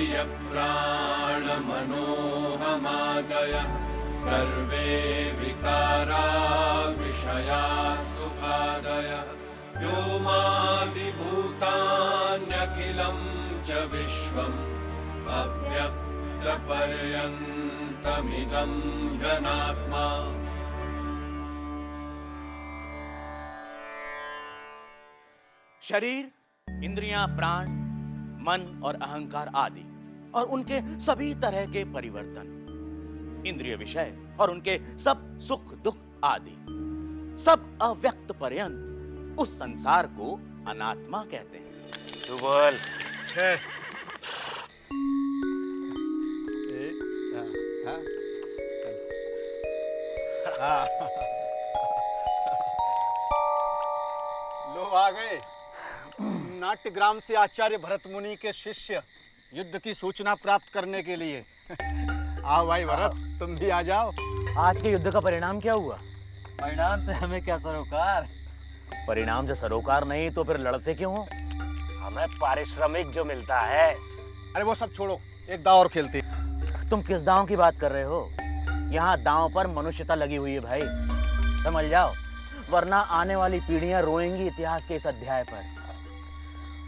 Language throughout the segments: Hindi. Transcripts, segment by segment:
इंद्रियप्राणमनोहमादयः सर्वे विकारा विषयाः सुखादयः व्योमादिभूतान्यखिलं च विश्वम् अव्यक्तपर्यन्तमिदं जनात्मा। शरीर, इंद्रियां, प्राण, मन और अहंकार आदि और उनके सभी तरह के परिवर्तन, इंद्रिय विषय और उनके सब सुख दुख आदि, सब अव्यक्त पर्यंत उस संसार को अनात्मा कहते हैं। तू बोल। 6 लो आ गए। नाट्यग्राम से आचार्य भरत मुनि के शिष्य युद्ध की सूचना प्राप्त करने के लिए। आओ भाई भरत, तुम भी आ जाओ। आज के युद्ध का परिणाम क्या हुआ? परिणाम से हमें क्या सरोकार? परिणाम से सरोकार नहीं तो फिर लड़ते क्यों हो? हमें पारिश्रमिक जो मिलता है। अरे वो सब छोड़ो, एक दांव और खेलते। तुम किस दांव की बात कर रहे हो? यहाँ दांव पर मनुष्यता लगी हुई है भाई, समझ जाओ, वरना आने वाली पीढ़ियां रोएंगी इतिहास के इस अध्याय पर।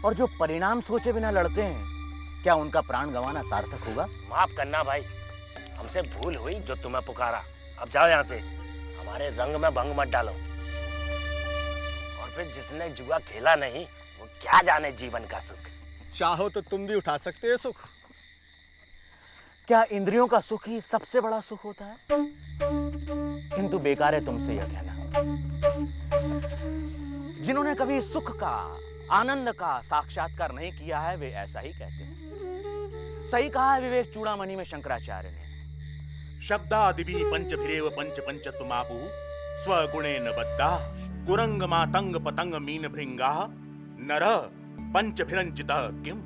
और जो परिणाम सोचे बिना लड़ते हैं, क्या उनका प्राण गंवाना सार्थक होगा? माफ करना भाई, हमसे भूल हुई जो तुम्हें पुकारा। अब जाओ यहाँ से, हमारे रंग में भंग मत डालो। और फिर जिसने जुआ खेला नहीं वो क्या जाने जीवन का सुख। चाहो तो तुम भी उठा सकते हो सुख। क्या इंद्रियों का सुख ही सबसे बड़ा सुख होता है? किंतु बेकार है तुमसे यह कहना। जिन्होंने कभी सुख का, आनंद का साक्षात्कार नहीं किया है, वे ऐसा ही कहते हैं। सही कहा है विवेक चूड़ामणि में शंकराचार्य ने। शब्दादिभिः पंचभिरेव पंच पंचत्वमापुः स्वगुणेन बद्धाः कुरंग मातंग पतंग मीन भृंगाः नरः पंचभिरंचितः किम।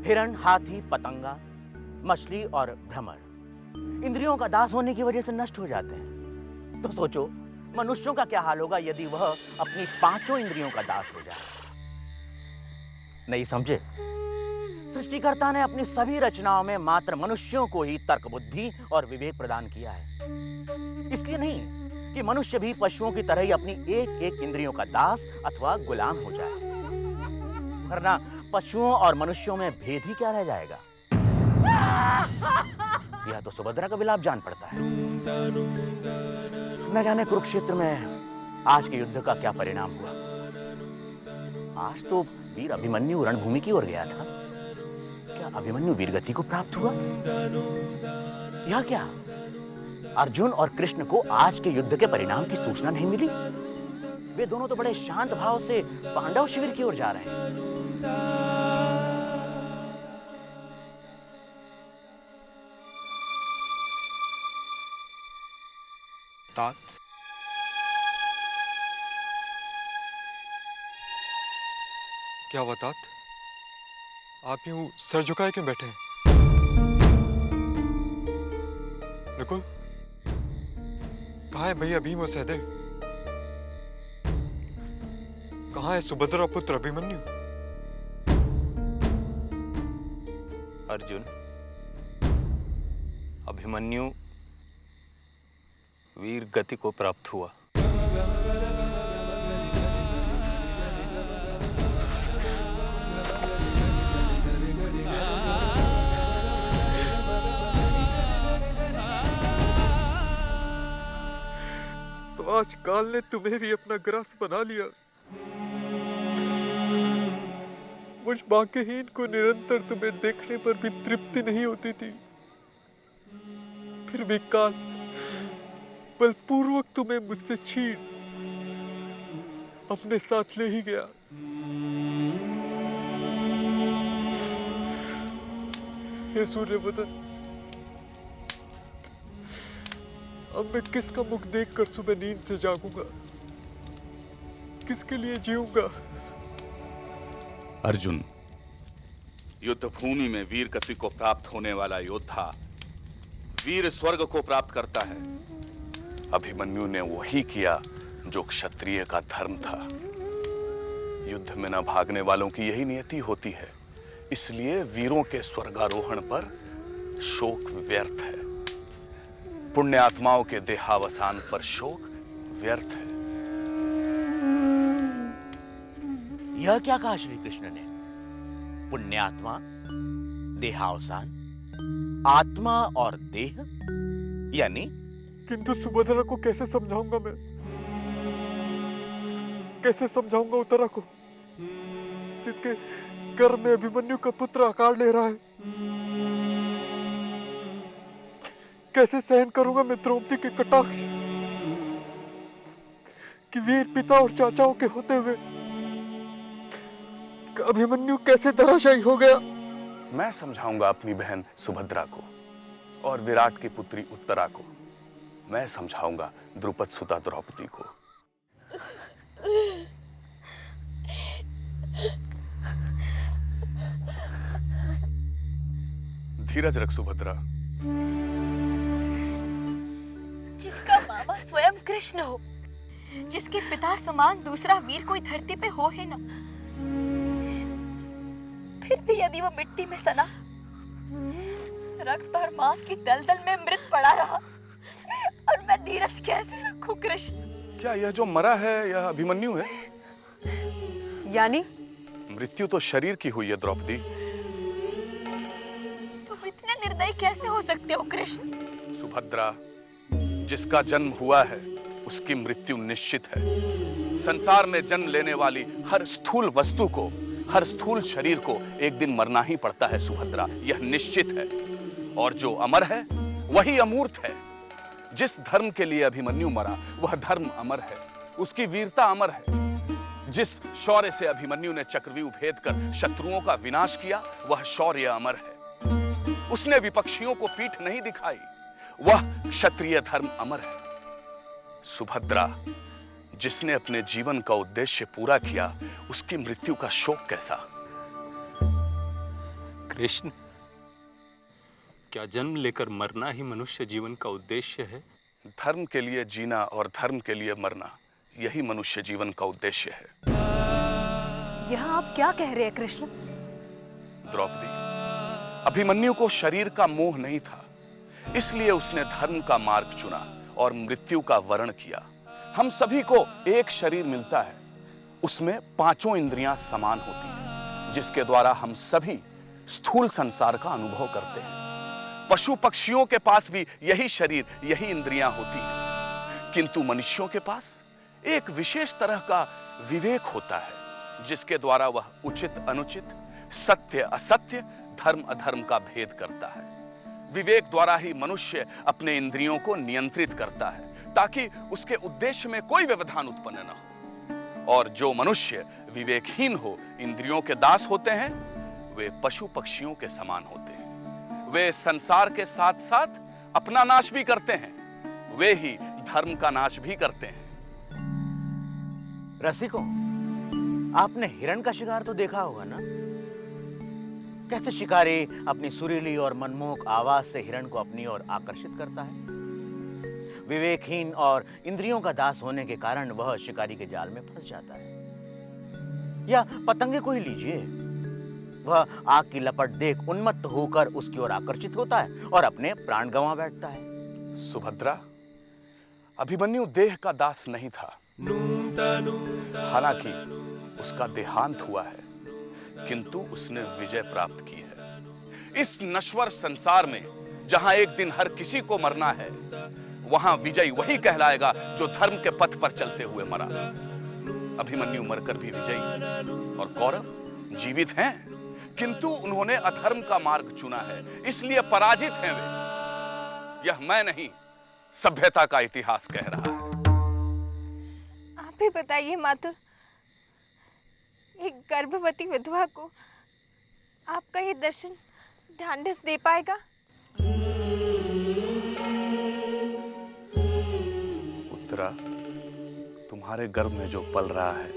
हिरण, हाथी, पतंगा, मछली और भ्रमर इंद्रियों का दास होने की वजह से नष्ट हो जाते हैं। तो सोचो मनुष्यों का क्या हाल होगा यदि वह अपनी पांचों इंद्रियों का दास हो जाए। नहीं समझे? सृष्टिकर्ता ने अपनी सभी रचनाओं में मात्र मनुष्यों को ही तर्क बुद्धि और विवेक प्रदान किया है। इसलिए नहीं कि मनुष्य भी पशुओं की तरह ही अपनी एक एक इंद्रियों का दास अथवा गुलाम हो जाए, वरना पशुओं और मनुष्यों में भेद ही क्या रह जाएगा। यह तो सुभद्रा का विलाप जान पड़ता है। न जाने कुरुक्षेत्र में आज के युद्ध का क्या परिणाम हुआ। आज तो वीर अभिमन्यु रणभूमि की ओर गया था। क्या अभिमन्यु वीरगति को प्राप्त हुआ? यह क्या, अर्जुन और कृष्ण को आज के युद्ध के परिणाम की सूचना नहीं मिली? वे दोनों तो बड़े शांत भाव से पांडव शिविर की ओर जा रहे हैं। तात, क्या हुआ तात? आप यूं सर झुकाए क्यों बैठे हैं? नकुल, कहाँ है भैया भीम और सहदेव? कहाँ है सुभद्रा पुत्र अभिमन्यु? अर्जुन, अभिमन्यु वीर गति को प्राप्त हुआ। तो आज काल ने तुम्हें भी अपना ग्रास बना लिया। मुझ भाग्यहीन को निरंतर तुम्हें देखने पर भी तृप्ति नहीं होती थी, फिर भी काल बलपूर्वक तुम्हें मुझसे छीन अपने साथ ले ही गया। हे सूर्यवदन, अब मैं किसका मुख देखकर सुबह नींद से जागूंगा? किसके लिए जीऊंगा? अर्जुन, युद्ध भूमि में वीर गति को प्राप्त होने वाला योद्धा वीर स्वर्ग को प्राप्त करता है। अभिमन्यु ने वही किया जो क्षत्रिय का धर्म था। युद्ध में न भागने वालों की यही नियति होती है, इसलिए वीरों के स्वर्गारोहण पर शोक व्यर्थ है, पुण्य आत्माओं के देहावसान पर शोक व्यर्थ है। यह क्या कहा श्री कृष्ण ने? पुण्यात्मा, देहावसान, आत्मा और देह, यानी? किंतु सुभद्रा को कैसे समझाऊंगा मैं? कैसे समझाऊंगा उत्तरा को, जिसके गर्भ में अभिमन्यु का पुत्र आकार ले रहा है? कैसे सहन करूंगा मैं द्रौपदी के कटाक्ष कि वीर पिता और चाचाओं के होते हुए अभिमन्यु कैसे धराशायी हो गया? मैं समझाऊंगा अपनी बहन सुभद्रा को और विराट की पुत्री उत्तरा को। मैं समझाऊंगा द्रुपद सुता द्रौपदी को। धीरज रख सुभद्रा। जिसका मामा स्वयं कृष्ण हो, जिसके पिता समान दूसरा वीर कोई धरती पे हो ही ना, फिर भी यदि वो मिट्टी में सना, रक्त और मांस की दलदल में मृत पड़ा रहा, और मैं धीरज कैसे रखूं कृष्ण? क्या यह जो मरा है यह अभिमन्यु है? यानी मृत्यु तो शरीर की हुई है द्रौपदी। तुम इतने निर्दयी कैसे हो सकते हो कृष्ण? सुभद्रा, जिसका जन्म हुआ है उसकी मृत्यु निश्चित है। संसार में जन्म लेने वाली हर स्थूल वस्तु को, हर स्थूल शरीर को एक दिन मरना ही पड़ता है सुभद्रा, यह निश्चित है। और जो अमर है वही अमूर्त है। जिस धर्म के लिए अभिमन्यु मरा वह धर्म अमर है, उसकी वीरता अमर है। जिस शौर्य से अभिमन्यु ने चक्रव्यूह भेद कर शत्रुओं का विनाश किया वह शौर्य अमर है। उसने विपक्षियों को पीठ नहीं दिखाई, वह क्षत्रिय धर्म अमर है। सुभद्रा, जिसने अपने जीवन का उद्देश्य पूरा किया उसकी मृत्यु का शोक कैसा? कृष्ण, क्या जन्म लेकर मरना ही मनुष्य जीवन का उद्देश्य है? धर्म के लिए जीना और धर्म के लिए मरना, यही मनुष्य जीवन का उद्देश्य है। यह आप क्या कह रहे हैं कृष्ण? द्रौपदी, अभिमन्यु को शरीर का मोह नहीं था, इसलिए उसने धर्म का मार्ग चुना और मृत्यु का वरण किया। हम सभी को एक शरीर मिलता है, उसमें पांचों इंद्रियां समान होती हैं, जिसके द्वारा हम सभी स्थूल संसार का अनुभव करते हैं। पशु पक्षियों के पास भी यही शरीर, यही इंद्रियां होती हैं, किंतु मनुष्यों के पास एक विशेष तरह का विवेक होता है, जिसके द्वारा वह उचित अनुचित, सत्य असत्य, धर्म अधर्म का भेद करता है। विवेक द्वारा ही मनुष्य अपने इंद्रियों को नियंत्रित करता है, ताकि उसके उद्देश्य में कोई व्यवधान उत्पन्न न हो। और जो मनुष्य विवेकहीन हो, इंद्रियों के दास होते हैं, वे पशु पक्षियों के समान होते हैं। वे संसार के साथ साथ अपना नाश भी करते हैं, वे ही धर्म का नाश भी करते हैं। रसिकों, आपने हिरण का शिकार तो देखा होगा ना? कैसे शिकारी अपनी सुरीली और मनमोहक आवाज से हिरण को अपनी ओर आकर्षित करता है। विवेकहीन और इंद्रियों का दास होने के कारण वह शिकारी के जाल में फंस जाता है। या पतंगे को ही लीजिए, वह आग की लपट देख उन्मत्त होकर उसकी ओर आकर्षित होता है और अपने प्राण गंवा बैठता है। सुभद्रा, अभिमन्यु देह का दास नहीं था, हालांकि उसका देहांत हुआ है, किंतु उसने विजय प्राप्त की है। इस नश्वर संसार में जहां एक दिन हर किसी को मरना है, वहां विजयी वही कहलाएगा जो धर्म के पथ पर चलते हुए मरा। अभिमन्यु मरकर भी विजयी और कौरव जीवित हैं, किंतु उन्होंने अधर्म का मार्ग चुना है, इसलिए पराजित हैं वे। यह मैं नहीं, सभ्यता का इतिहास कह रहा है। आप ही बताइए मातुर, एक गर्भवती विधवा को आपका ये दर्शन ढांढस दे पाएगा? उत्तरा, तुम्हारे गर्भ में जो पल रहा है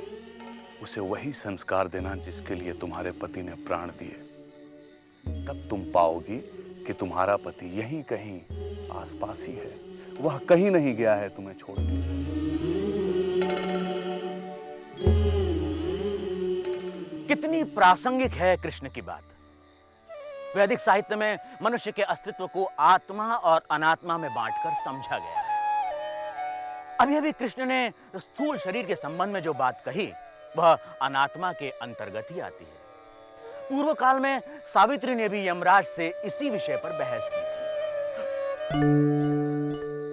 उसे वही संस्कार देना जिसके लिए तुम्हारे पति ने प्राण दिए। तब तुम पाओगी कि तुम्हारा पति यहीं कहीं आसपास ही है, वह कहीं नहीं गया है तुम्हें छोड़ के। कितनी प्रासंगिक है कृष्ण की बात। वैदिक साहित्य में मनुष्य के अस्तित्व को आत्मा और अनात्मा में बांटकर समझा गया है। अभी अभी कृष्ण ने स्थूल शरीर के संबंध में जो बात कही वह अनात्मा के अंतर्गत ही आती है। पूर्व काल में सावित्री ने भी यमराज से इसी विषय पर बहस की थी।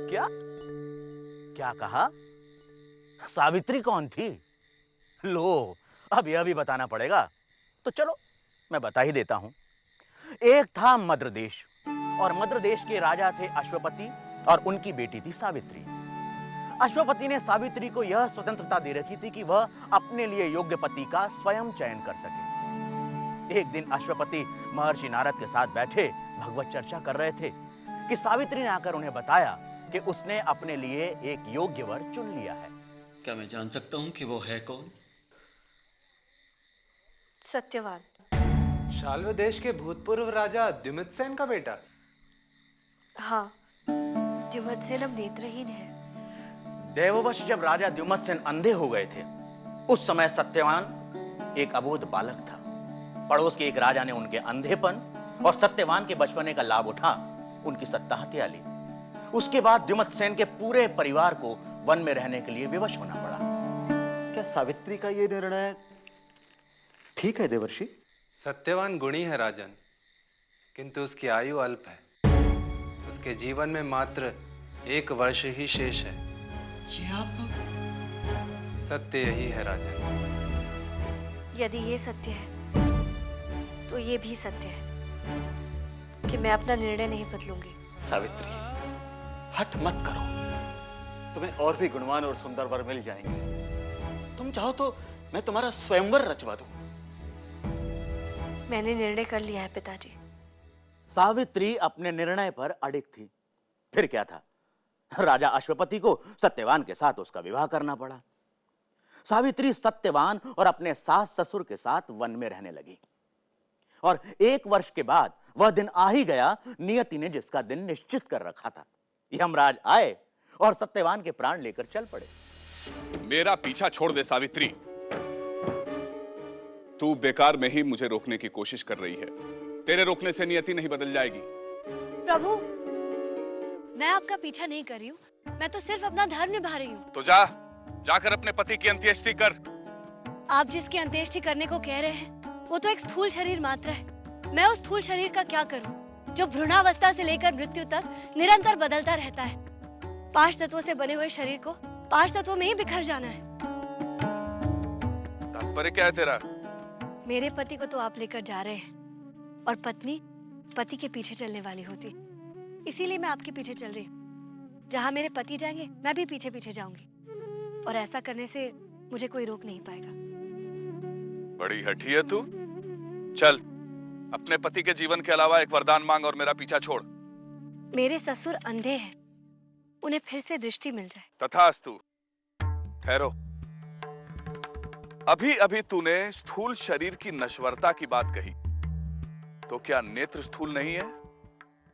क्या क्या कहा? सावित्री कौन थी? लो, अब यह भी बताना पड़ेगा, तो चलो मैं बता ही देता हूं। एक था मद्र देश, और मद्र देश के राजा थे अश्वपति और उनकी बेटी थी सावित्री। अश्वपति ने सावित्री को यह स्वतंत्रता दे रखी थी कि वह अपने लिए योग्य पति का स्वयं चयन कर सके। एक दिन अश्वपति महर्षि नारद के साथ बैठे भगवत चर्चा कर रहे थे कि सावित्री ने आकर उन्हें बताया कि उसने अपने लिए एक योग्य वर चुन लिया है। क्या मैं जान सकता हूं कि वो है कौन? सत्यवान। शाल्व देश के भूतपूर्व राजा द्युमत्सेन का बेटा? हाँ, द्युमत्सेन अब नेत्रहीन है। देववश जब राजा द्युमत्सेन अंधे हो गए थे, उस समय सत्यवान एक अबोध बालक था। पड़ोस के एक राजा ने उनके अंधेपन और सत्यवान के बचपने का लाभ उठा उनकी सत्ता हत्या ली। उसके बाद द्युमत्सेन के पूरे परिवार को वन में रहने के लिए विवश होना पड़ा। क्या सावित्री का ये निर्णय ठीक है देवर्षि? सत्यवान गुणी है राजन, किंतु उसकी आयु अल्प है। उसके जीवन में मात्र 1 वर्ष ही शेष है। ये आप... सत्य यही है राजन। यदि ये सत्य है तो ये भी सत्य है कि मैं अपना निर्णय नहीं बदलूंगी। सावित्री, हट मत करो। तुम्हें और भी गुणवान और सुंदर वर मिल जाएंगे। तुम चाहो तो मैं तुम्हारा स्वयंवर रचवा दूं। मैंने निर्णय कर लिया है पिताजी। सावित्री अपने निर्णय पर अडिग थी। फिर क्या था, राजा अश्वपति को सत्यवान के साथ उसका विवाह करना पड़ा। सावित्री सत्यवान और अपने सास ससुर के साथ वन में रहने लगी, और 1 वर्ष के बाद वह दिन आ ही गया नियति ने जिसका दिन निश्चित कर रखा था। यमराज आए और सत्यवान के प्राण लेकर चल पड़े। मेरा पीछा छोड़ दे सावित्री। तू बेकार में ही मुझे रोकने की कोशिश कर रही है। तेरे रोकने से नियति नहीं बदल जाएगी। प्रभु, मैं आपका पीछा नहीं कर रही हूँ, मैं तो सिर्फ अपना धर्म निभा रही हूँ। तो जाकर अपने पति की अंत्येष्टि कर। आप जिसकी अंत्येष्टि करने को कह रहे हैं वो तो एक स्थूल शरीर मात्र है। मैं उस स्थूल शरीर का क्या करूँ जो भ्रूणावस्था से लेकर मृत्यु तक निरंतर बदलता रहता है। 5 तत्वों से बने हुए शरीर को 5 तत्वों में ही बिखर जाना है। तात्पर्य क्या है तेरा? मेरे पति को तो आप लेकर जा रहे हैं, और पत्नी पति के पीछे चलने वाली होती, इसीलिए मैं आपके पीछे चल रही हूँ। जहाँ मेरे पति जाएंगे मैं भी पीछे पीछे जाऊंगी, और ऐसा करने से मुझे कोई रोक नहीं पाएगा। बड़ी हठी है तू। चल, अपने पति के जीवन के अलावा एक वरदान मांग और मेरा पीछा छोड़। मेरे ससुर अंधे हैं, उन्हें फिर से दृष्टि मिल जाए। तथास्तु। ठहरो। अभी अभी तूने स्थूल शरीर की नश्वरता की बात कही, तो क्या नेत्र स्थूल नहीं है?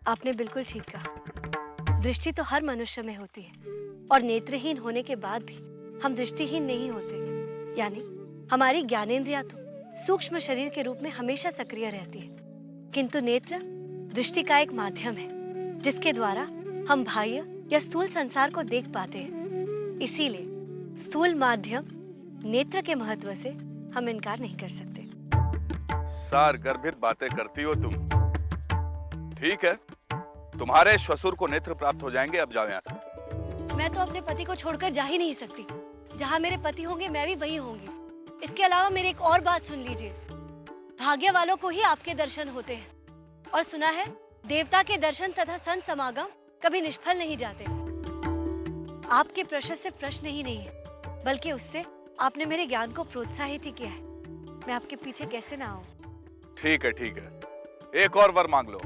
आपने बिल्कुल ठीक कहा। दृष्टि तो हर मनुष्य में होती है, और नेत्रहीन होने के बाद भी हम दृष्टिहीन नहीं होते। यानी हमारी ज्ञानेंद्रियां तो सूक्ष्म शरीर के रूप में हमेशा सक्रिय रहती है, किंतु नेत्र दृष्टि का एक माध्यम है जिसके द्वारा हम बाह्य या स्थूल संसार को देख पाते हैं। इसीलिए स्थूल माध्यम नेत्र के महत्व से हम इनकार नहीं कर सकते। सार गर्भित बातें करती हो तुम। ठीक है, तुम्हारे श्वसुर को नेत्र प्राप्त हो जाएंगे। अब जाओ यहाँ से। मैं तो अपने पति को छोड़कर जा ही नहीं सकती। जहाँ मेरे पति होंगे मैं भी वही होंगी। इसके अलावा मेरी एक और बात सुन लीजिए। भाग्य वालों को ही आपके दर्शन होते हैं, और सुना है देवता के दर्शन तथा संत समागम कभी निष्फल नहीं जाते। आपके प्रश्न सिर्फ प्रश्न ही नहीं है, बल्कि उससे आपने मेरे ज्ञान को प्रोत्साहित ही किया है। मैं आपके पीछे कैसे ना आऊं? ठीक है, ठीक है। एक और वर मांग लो।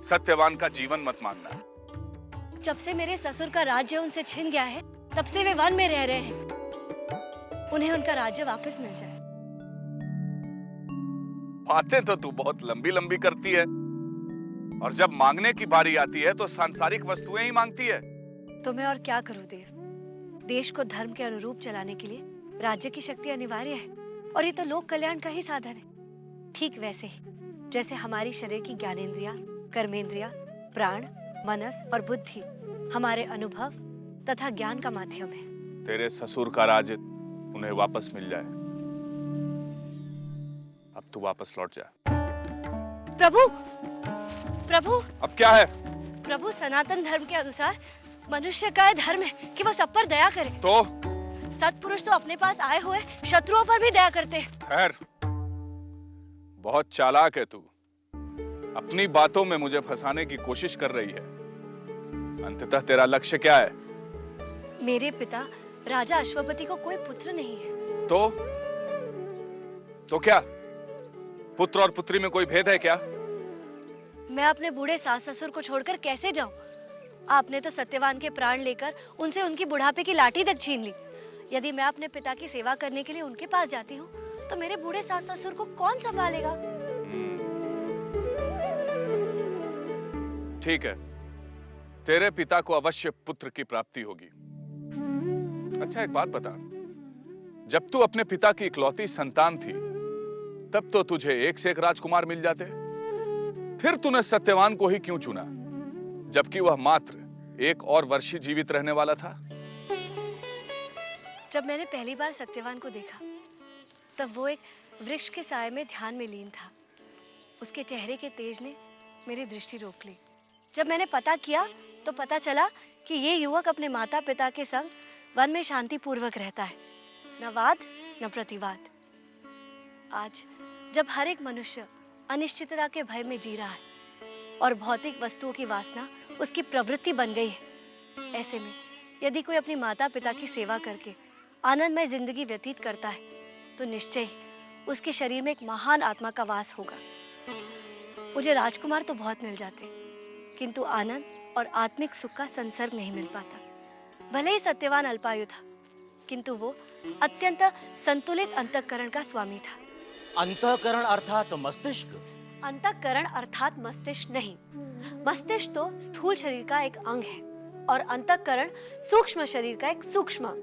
सत्यवान का जीवन मत मांगना। जब से मेरे ससुर का राज्य उनसे छिन गया है, तब से वे वन में रह रहे हैं। उन्हें उनका राज्य वापस मिल जाए। बातें तो तू बहुत लंबी लंबी करती है, और जब मांगने की बारी आती है तो सांसारिक वस्तुएं ही मांगती है। तो मैं और क्या करूं देव? देश को धर्म के अनुरूप चलाने के लिए राज्य की शक्ति अनिवार्य है, और ये तो लोक कल्याण का ही साधन है। ठीक वैसे ही जैसे हमारी शरीर की ज्ञानेंद्रिया, कर्मेंद्रिया, प्राण, मनस और बुद्धि हमारे अनुभव तथा ज्ञान का माध्यम है। तेरे ससुर का राज उन्हें वापस मिल जाए। अब तू वापस लौट जा। प्रभु, प्रभु, अब क्या है? प्रभु, सनातन धर्म के अनुसार मनुष्य का धर्म है कि वो सब पर दया करे। तो सत्पुरुष तो अपने पास आए हुए शत्रुओं पर भी दया करते हैं। खैर, बहुत चालाक है तू। अपनी बातों में मुझे फंसाने की कोशिश कर रही है। अंततः तेरा लक्ष्य क्या है? मेरे पिता राजा अश्वपति को कोई पुत्र नहीं है। तो क्या पुत्र और पुत्री में कोई भेद है क्या? मैं अपने बूढ़े सास ससुर को छोड़कर कैसे जाऊं? आपने तो सत्यवान के प्राण लेकर उनसे उनकी बुढ़ापे की लाठी तक छीन ली। यदि मैं अपने पिता की सेवा करने के लिए उनके पास जाती हूँ तो मेरे बूढ़े सास ससुर को कौन संभालेगा? ठीक है, तेरे पिता को अवश्य पुत्र की प्राप्ति होगी। अच्छा, एक बात बता, जब तू अपने पिता की इकलौती संतान थी तब तो तुझे एक से एक राजकुमार मिल जाते, फिर तूने सत्यवान को ही क्यों चुना, जबकि वह मात्र 1 और वर्ष ही जीवित रहने वाला था? जब मैंने पहली बार सत्यवान को देखा तब वो एक वृक्ष के साए में ध्यान में लीन था। उसके चेहरे के तेज ने मेरी दृष्टि रोक ली। जब मैंने पता किया तो पता चला कि ये युवक अपने माता पिता के संग वन में शांति पूर्वक रहता है, न वाद न प्रतिवाद। आज जब हर एक मनुष्य अनिश्चितता के भय में जी रहा है और भौतिक वस्तुओं की वासना उसकी प्रवृत्ति बन गई है, ऐसे में यदि कोई अपनी माता पिता की सेवा करके आनंदमय जिंदगी व्यतीत करता है तो निश्चय ही उसके शरीर में एक महान आत्मा का वास होगा। मुझे राजकुमार तो बहुत मिल जाते, किंतु आनंद और आत्मिक सुख का संसर्ग नहीं मिल पाता। भले ही सत्यवान अल्पायु था, किंतु वो अत्यंत संतुलित अंतःकरण का स्वामी था। अंतःकरण अर्थात मस्तिष्क? अंतःकरण अर्थात मस्तिष्क नहीं। मस्तिष्क तो स्थूल शरीर का एक अंग है और अंतःकरण सूक्ष्म शरीर का एक सूक्ष्म।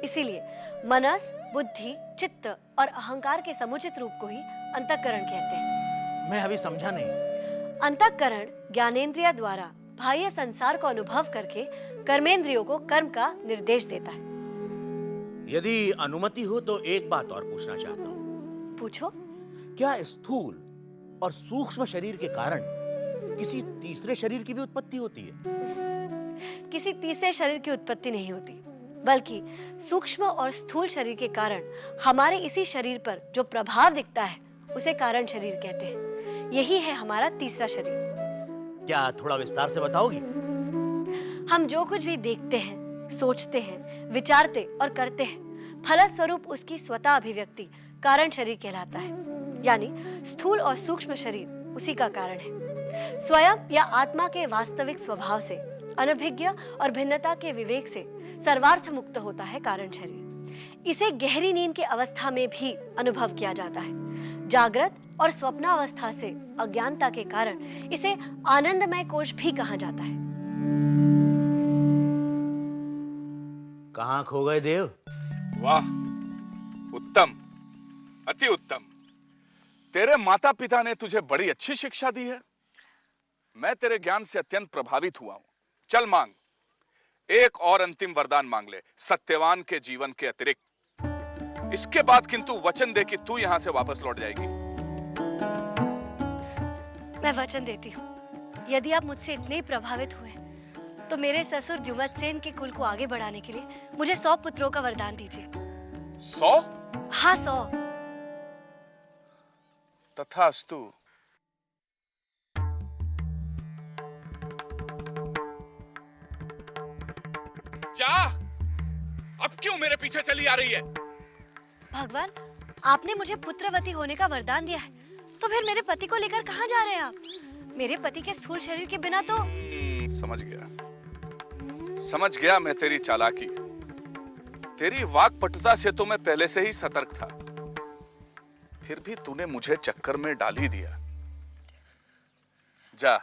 इसीलिए मनस, बुद्धि, चित्त और अहंकार के समुचित रूप को ही अंतःकरण कहते हैं। मैं अभी समझा नहीं। अंतःकरण ज्ञानेंद्रिय द्वारा बाह्य संसार को अनुभव करके कर्मेंद्रियों को कर्म का निर्देश देता है। यदि अनुमति हो तो एक बात और पूछना चाहता हूँ। पूछो। क्या स्थूल और सूक्ष्म शरीर के कारण किसी तीसरे शरीर की भी उत्पत्ति होती है? किसी तीसरे शरीर की उत्पत्ति नहीं होती, बल्कि सूक्ष्म और स्थूल शरीर के कारण हमारे इसी शरीर पर जो प्रभाव दिखता है उसे कारण शरीर कहते हैं। यही है हमारा तीसरा शरीर। क्या थोड़ा विस्तार से बताओगी? हम जो कुछ भी देखते हैं, सोचते हैं, विचारते और करते हैं, फलस्वरूप उसकी स्वतः अभिव्यक्ति कारण शरीर कहलाता है। यानी स्थूल और सूक्ष्म शरीर उसी का कारण है। स्वयं या आत्मा के वास्तविक स्वभाव से, अनभिज्ञ और भिन्नता के विवेक से सर्वार्थ मुक्त होता है कारण शरीर। इसे गहरी नींद की अवस्था में भी अनुभव किया जाता है। जागृत और स्वप्नावस्था से अज्ञानता के कारण इसे आनंदमय कोश भी कहा जाता है। कहाँ खो गए देव? वाह, उत्तम, अति उत्तम। तेरे माता पिता ने तुझे बड़ी अच्छी शिक्षा दी है। मैं तेरे ज्ञान से अत्यंत प्रभावित हुआ हूं। चल मांग, एक और अंतिम वरदान मांग ले, सत्यवान के जीवन के अतिरिक्त। इसके बाद किंतु वचन दे कि तू यहां से वापस लौट जाएगी। मैं वचन देती हूँ, यदि आप मुझसे इतने ही प्रभावित हुए तो मेरे ससुर द्युमत्सेन के कुल को आगे बढ़ाने के लिए मुझे 100 पुत्रों का वरदान दीजिए। 100? हाँ, 100। तथास्तु। जा, अब क्यों मेरे पीछे चली आ रही है? भगवान, आपने मुझे पुत्रवती होने का वरदान दिया है, तो फिर मेरे पति को लेकर कहाँ जा रहे हैं आप? मेरे पति के स्थूल शरीर के बिना तो। समझ गया मैं तेरी चालाकी। तेरी वाक्पटुता से तो मैं पहले से ही सतर्क था, फिर भी तूने मुझे चक्कर में डाल ही दिया। जा,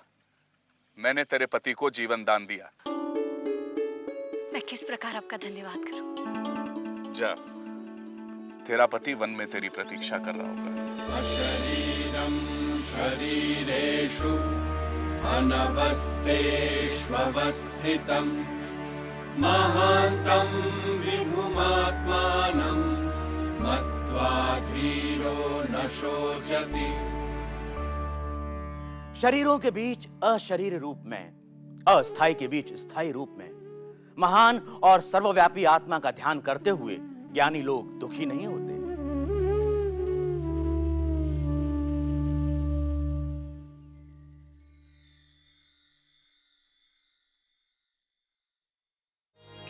मैंने तेरे पति को जीवन दान दिया। मैं किस प्रकार आपका धन्यवाद करूं? जा, तेरा पति वन में तेरी प्रतीक्षा कर रहा होगा। अशरीरं शरीरेषु अनवस्थेष्वस्थितं महान्तं विभुमात्मानं मत्वा धीरो न शोचति। शरीरों के बीच अशरीर रूप में, अस्थाई के बीच स्थायी रूप में महान और सर्वव्यापी आत्मा का ध्यान करते हुए ज्ञानी लोग दुखी नहीं होते।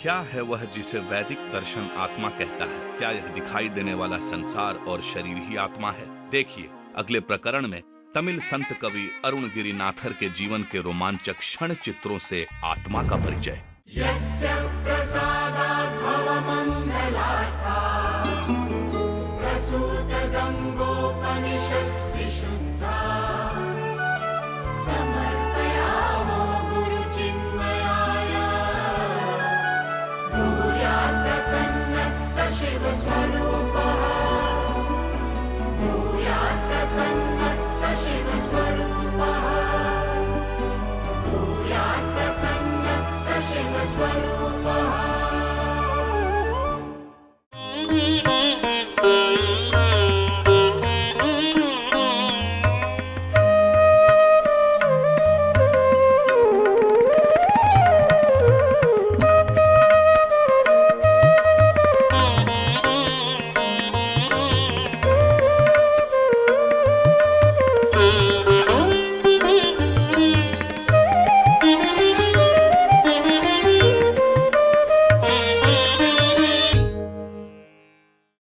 क्या है वह जिसे वैदिक दर्शन आत्मा कहता है? क्या यह दिखाई देने वाला संसार और शरीर ही आत्मा है? देखिए अगले प्रकरण में तमिल संत कवि अरुण गिरिनाथर के जीवन के रोमांचक क्षण चित्रों से आत्मा का परिचय। यस्य प्रसादात् भवमङ्गलार्था प्रसूत गङ्गोपनिषत् विशुद्धा समर्पयामो गुरुचिन्मयाय भूयात् प्रसन्नः स शिवस्वरूपः भूयात् प्रसन्नः स शिवस्वरूपः भूयात् प्रसन्नः स शिवस्वरूपः।